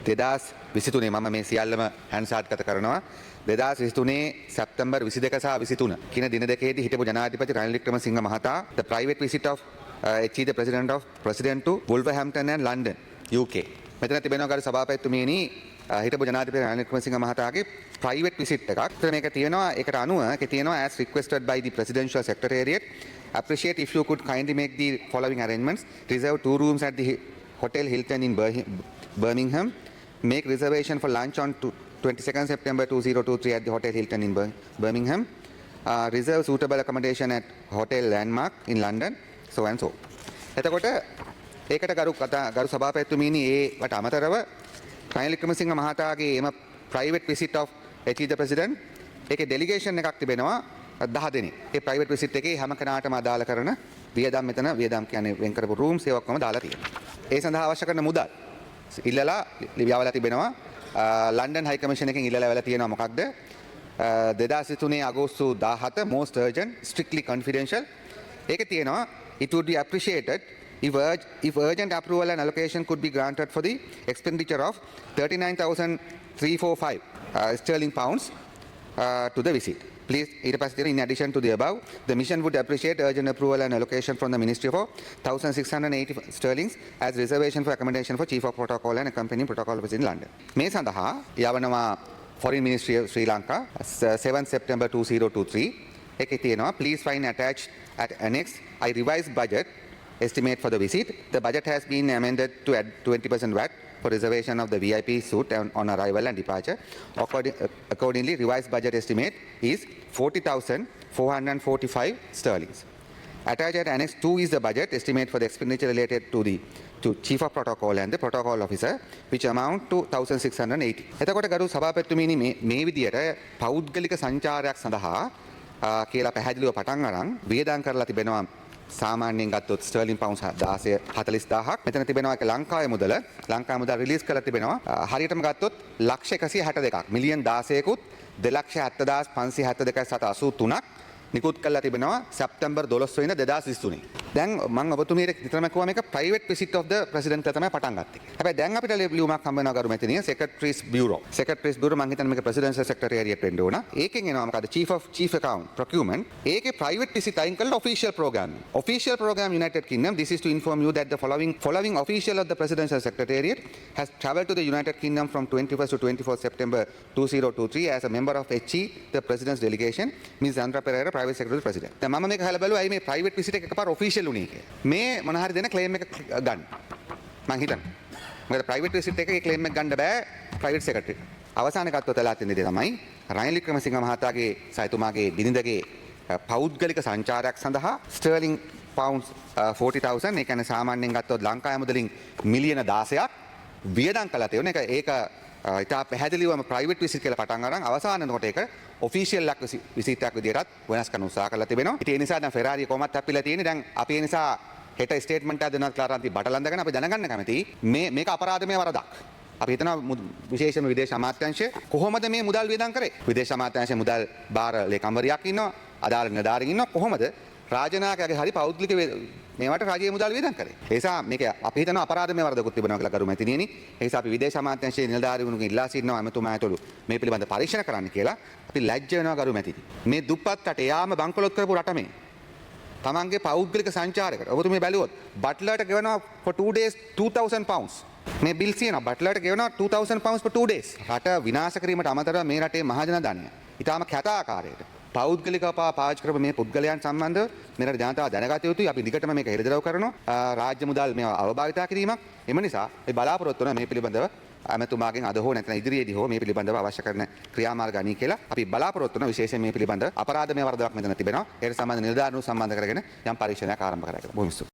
2023 මම මේ සියල්ලම හැන්සාට්ගත කරනවා. 2023 සැප්තැම්බර් 22 සහ 23 කින දින දෙකේදී හිටපු ජනාධිපති රනිල් වික්‍රමසිංහ මහතා the private visit of HE the president to Wolverhampton and London UK. මෙතන තිබෙනවා ගරු සභාපතිතුමියනි හිටපු ජනාධිපති රනිල් වික්‍රමසිංහ මහතාගේ private visit එකක්. මේක තියෙනවා ඒකට අනුව ඒකේ තියෙනවා as requested by the presidential secretariat. Appreciate if you could kindly make the following arrangements. Reserve 2 rooms at the Hotel Hilton in Birmingham. Make reservation for lunch on 22nd September 2023 at the Hotel Hilton in Birmingham. Reserve suitable accommodation at Hotel Landmark in London. So and so. එතකොට ඒකට ගරු සභාපතිතුමීනි ඒකට අමතරව රනිල් වික්‍රමසිංහ මහතාගේ එම private visit of HE the president ඒකේ delegation එකක් තිබෙනවා 10 දෙනෙක්. ඒ private visit එකේ හැම කෙනාටම අදාළ කරන වියදම් මෙතන වියදම් කියන්නේ වෙන් කරපු rooms ඒ ඔක්කොම දාලා තියෙනවා. ඒ සඳහා අවශ්‍ය කරන මුදල් ඉල්ලලා ලියවලා තිබෙනවා. ලන්ඩන් හයි කමිෂන් එකෙන් ඉල්ලලා වෙලා තියෙනවා මොකක්ද? 2023 අගෝස්තු 17 most urgent strictly confidential. ඒකේ තියෙනවා it would be appreciated if urgent approval and allocation could be granted for the expenditure of 39,345 sterling pounds to the visit. Please, in addition to the above, the mission would appreciate urgent approval and allocation from the Ministry for 1,680 sterling as reservation for accommodation for Chief of Protocol and accompanying protocol office in London. මේ සඳහා යවනවා Foreign Ministry of Sri Lanka 7 September 2023. එකේ තියෙනවා please find attached at annex I revised budget estimate for the visit. The budget has been amended to add 20% VAT for reservation of the VIP suite on arrival and departure. Accordingly, revised budget estimate is 40,445 sterling. Attached at Annex 2 is the budget estimate for the expenditure related to Chief of Protocol and the Protocol Officer, which amount to 1,680. එතකොට ගරු සභාපතිතුමීනි මේ විදියට පෞද්ගලික සංචාරයක් සඳහා කියලා පැහැදිලිව පටන් අරන් වියදම් කරලා තිබෙනවා. සාමාන්‍යයෙන් ගත්තොත් ස්ටර්ලින් පවුන්ස් 40000ක් මෙතන තිබෙනවා ඒක ලංකාවේ මුදල රිලීස් කරලා තිබෙනවා හරියටම ගත්තොත් ලක්ෂ 162ක් මිලියන් 16කුත් 2,72,572,783ක් නිකුත් කරලා තිබෙනවා සැප්තැම්බර් 12 වෙනිදා 2023. දැන් මම ඔබතුමියට නිතරම කිව්වා මේක private visit of the president කියලා තමයි පටන් ගත්තේ. හැබැයි දැන් අපිට ලියුමක් හම්බ වෙනවා ගරු මැතිණිය secretaries bureau මම හිතන්නේ මේක presidential secretariat වෙන්න ඕන. ඒකෙන් එනවා මොකද chief account procurement. ඒකේ private visit අයින් කරලා official program United Kingdom. This is to inform you that the following official of the presidential secretariat has travelled to the United Kingdom from 21st to 24th September 2023 as a member of HE the president's delegation. Ms. Andra Pereira private secretary president. දැන් මම මේක අහලා බැලුවා මේ private visit එක එකපාර official උනේ කියලා. මේ මොන හරි දෙන claim එක ගන්න. මං හිතන්නේ. මොකද private visit එකේ claim එක ගන්න බෑ private secretary. අවසාන එකත් ඔතලා තින්නේ තමයි රනිල් වික්‍රමසිංහ මහතාගේ සයතුමාගේ බිරිඳගේ පෞද්ගලික සංචාරයක් සඳහා ස්ටර්ලින් pounds 40,000 ඒ කියන්නේ සාමාන්‍යයෙන් ගත්තොත් ලංකාවේ මුදලින් මිලියන 16ක් වියදම් කළා තියෙන එක ඒක ඉතා පැහැදිලිවම ප්‍රයිවට් විසිට් කියලා පටන් අරන් අවසානනකොට ඒක ඔෆිෂියල් විසිට් එකක් විදිහට වෙනස් කරන්න උත්සාහ කරලා තිබෙනවා. ඉතින් ඒ නිසා දැන් ෆෙරාරිය කොහොමත් හැප්පිලා තියෙන්නේ. දැන් අපි ඒ නිසා හෙට ස්ටේට්මන්ට් එකක් දෙනවා කියලා අරන් බටලන්දගෙන අපි දැනගන්න කැමතියි. මේක අපරාධමය වරදක්. අපි හිතනවා විශේෂයෙන්ම විදේශ අමාත්‍යාංශය කොහොමද මේ මුදල් වියදම් කරේ? විදේශ අමාත්‍යාංශයේ මුදල් බාර ලේකම්වරියක් ඉන්නවා, අදාළ නිලධාරීන් ඉන්නවා. කොහොමද රාජනායකයාගේ හරි පෞද්ගලික මේවට රජයේ මුදල් වියදම් කරේ. ඒ නිසා මේක අපි හිතනවා අපරාධමය වරදකුත් තිබෙනවා කියලා ගරු මැතිණියනි. ඒ නිසා අපි විදේශ අමාත්‍යාංශයේ නිලධාරීවරුන්ගෙන් ඉල්ලා සිටිනවා එතුමා ඇතුළු මේ පිළිබඳ පරීක්ෂණ කරන්න කියලා. අපි ලැජ්ජ වෙනවා ගරු මැතිණි. මේ දුප්පත් රට යාම බංකොලොත් කරපු රට මේ. තමන්ගේ පෞද්ගලික සංචාරයකට ඔබතුමිය බැලුවොත් බට්ලර්ට ගෙවනවා for 2 days 2,000 pounds. මේ බිල්ස් තියෙනවා බට්ලර්ට ගෙවනවා 2,000 pounds for 2 days. රට විනාශ කිරීමට අමතරව මේ රටේ මහජන ධනය ඊටාම කැත ආකාරයට පෞද්ගලිකව පාවිච්චි කරපු මේ පුද්ගලයන් සම්බන්ධව මෙරට ජනතාව දැනගත යුතුයි. අපි දිගටම මේක හෙළිදරව් කරනවා. රාජ්‍ය මුදල් මේවා අවභාවිතා කිරීමක්. එම නිසා මේ බලාපොරොත්තු වෙන මේ පිළිබඳව අමතුමාගෙන් අද හෝ නැත්නම් ඉදිරියේදී හෝ මේ පිළිබඳව අවශ්‍ය කරන ක්‍රියාමාර්ග අනී කියලා අපි බලාපොරොත්තු වෙන විශේෂයෙන් මේ පිළිබඳව අපරාධමය වරදක් මෙතන තිබෙනවා. ඒකට සම්බන්ධ නිලධාරීන් සම්බන්ධ කරගෙන යම් පරීක්ෂණයක් ආරම්භ කරගන්න. බොහොම ස්තුතියි.